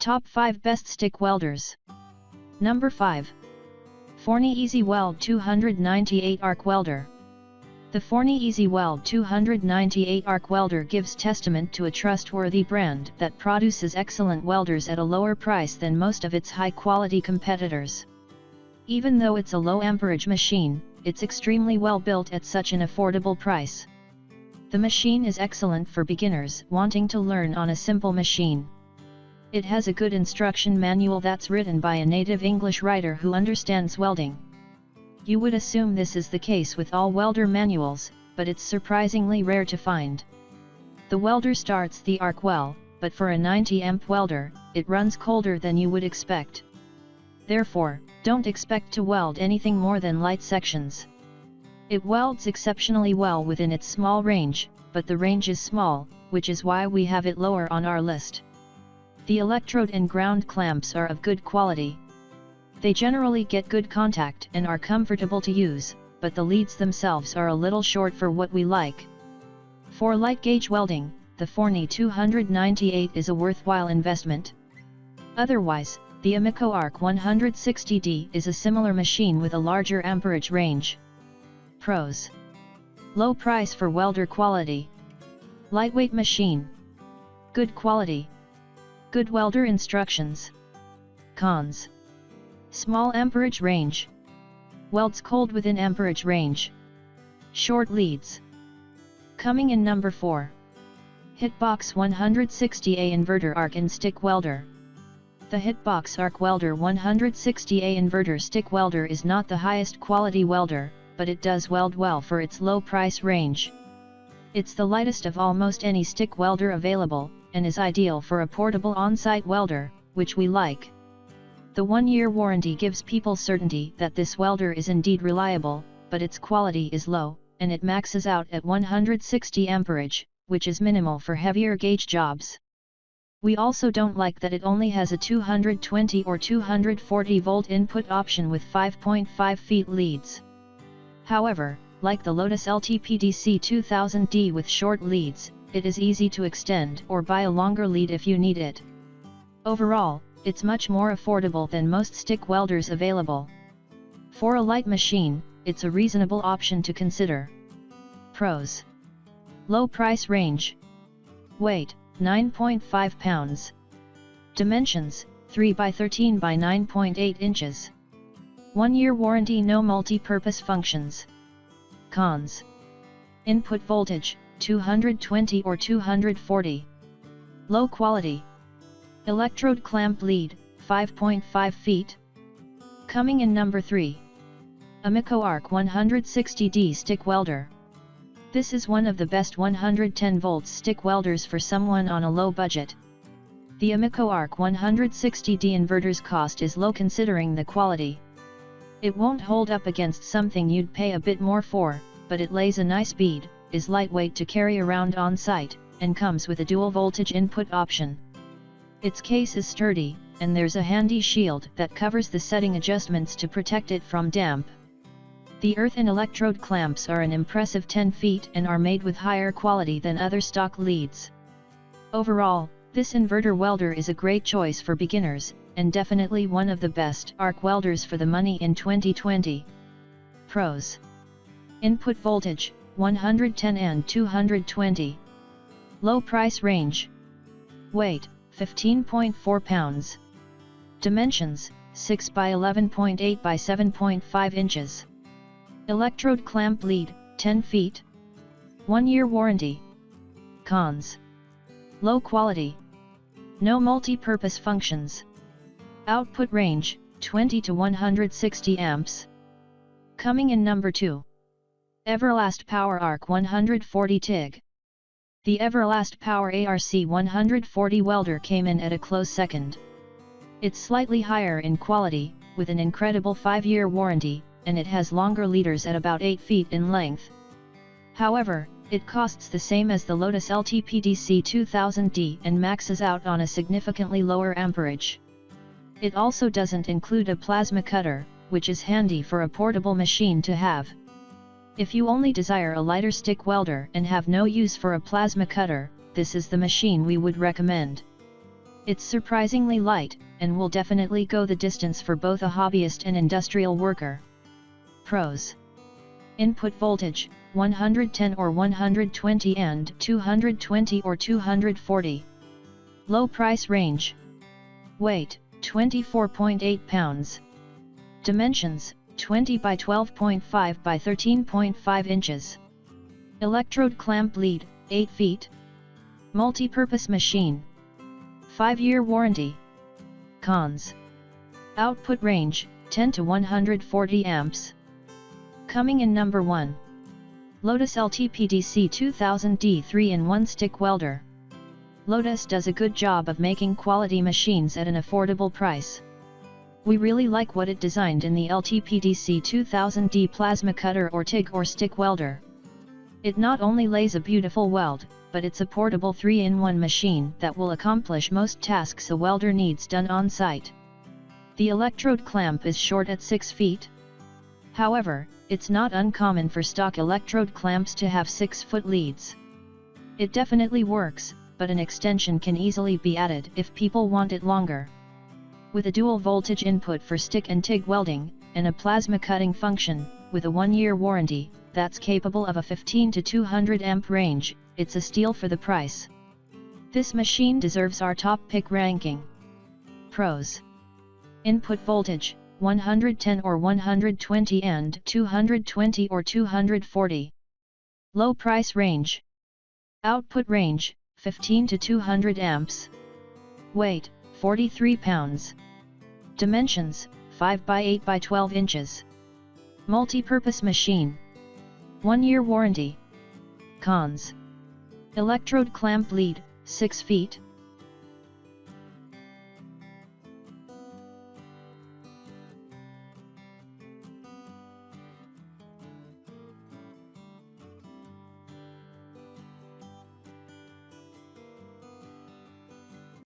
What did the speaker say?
Top 5 Best Stick Welders. Number 5. Forney Easy Weld 298 Arc Welder. The Forney Easy Weld 298 Arc Welder gives testament to a trustworthy brand that produces excellent welders at a lower price than most of its high-quality competitors. Even though it's a low amperage machine, it's extremely well built at such an affordable price. The machine is excellent for beginners wanting to learn on a simple machine. It has a good instruction manual that's written by a native English writer who understands welding. You would assume this is the case with all welder manuals, but it's surprisingly rare to find. The welder starts the arc well, but for a 90-amp welder, it runs colder than you would expect. Therefore, don't expect to weld anything more than light sections. It welds exceptionally well within its small range, but the range is small, which is why we have it lower on our list. The electrode and ground clamps are of good quality. They generally get good contact and are comfortable to use, but the leads themselves are a little short for what we like. For light gauge welding, the Forney 298 is a worthwhile investment. Otherwise, the Amikoa 160D is a similar machine with a larger amperage range. Pros: low price for welder quality. Lightweight machine. Good quality. Good welder instructions. Cons: small amperage range. Welds cold within amperage range. Short leads. Coming in number 4. Hitbox 160A Inverter Arc and Stick Welder. The Hitbox Arc Welder 160A Inverter Stick Welder is not the highest quality welder, but it does weld well for its low price range. It's the lightest of almost any stick welder available, and is ideal for a portable on-site welder, which we like. The 1-year warranty gives people certainty that this welder is indeed reliable, but its quality is low, and it maxes out at 160 amperage, which is minimal for heavier gauge jobs. We also don't like that it only has a 220 or 240 volt input option with 5.5 feet leads. However, like the Lotos LTPDC 2000D with short leads, it is easy to extend or buy a longer lead if you need it. Overall, it's much more affordable than most stick welders available. For a light machine, it's a reasonable option to consider. Pros: low price range. Weight: 9.5 pounds. Dimensions: 3 by 13 by 9.8 inches. 1-year warranty, no multi-purpose functions. Cons: input voltage, 220 or 240. Low quality. Electrode clamp lead, 5.5 feet. Coming in number 3. Amikoa 160D Stick Welder. This is one of the best 110 volts stick welders for someone on a low budget. The Amikoa 160D inverter's cost is low considering the quality. It won't hold up against something you'd pay a bit more for, but it lays a nice bead, is lightweight to carry around on site, and comes with a dual voltage input option. Its case is sturdy, and there's a handy shield that covers the setting adjustments to protect it from damp. The earth and electrode clamps are an impressive 10 feet and are made with higher quality than other stock leads. Overall, this inverter welder is a great choice for beginners, and definitely one of the best arc welders for the money in 2020. Pros: input voltage, 110 and 220. Low price range. Weight, 15.4 pounds. Dimensions, 6 by 11.8 by 7.5 inches. Electrode clamp lead, 10 feet. 1-year warranty. Cons: low quality. No multi-purpose functions. Output range, 20 to 160 amps. Coming in number 2. EVERLAST PowerARC 140 TIG. The EVERLAST PowerARC 140 welder came in at a close second. It's slightly higher in quality, with an incredible 5-year warranty, and it has longer leaders at about 8 feet in length. However, it costs the same as the Lotos LTPDC 2000D and maxes out on a significantly lower amperage. It also doesn't include a plasma cutter, which is handy for a portable machine to have. If you only desire a lighter stick welder and have no use for a plasma cutter, this is the machine we would recommend. It's surprisingly light, and will definitely go the distance for both a hobbyist and industrial worker. Pros. Input voltage, 110 or 120 and 220 or 240. Low price range. Weight, 24.8 pounds. Dimensions, 20 by 12.5 by 13.5 inches. Electrode clamp lead, 8 feet. Multi-purpose machine. 5-year warranty. Cons. Output range, 10 to 140 amps. Coming in number 1. Lotos LTPDC 2000D 3-in-1 stick welder. Lotos does a good job of making quality machines at an affordable price. We really like what it designed in the LTPDC 2000D plasma cutter or TIG or stick welder. It not only lays a beautiful weld, but it's a portable 3-in-1 machine that will accomplish most tasks a welder needs done on site. The electrode clamp is short at 6 feet. However, it's not uncommon for stock electrode clamps to have 6-foot leads. It definitely works, but an extension can easily be added if people want it longer. With a dual voltage input for stick and TIG welding, and a plasma cutting function, with a 1-year warranty, that's capable of a 15 to 200 amp range, it's a steal for the price. This machine deserves our top pick ranking. Pros. Input voltage, 110 or 120 and 220 or 240. Low price range. Output range, 15 to 200 amps. Weight, 43 pounds. Dimensions, 5 by 8 by 12 inches. Multi-purpose machine. 1-year warranty. Cons. Electrode clamp lead, 6 feet.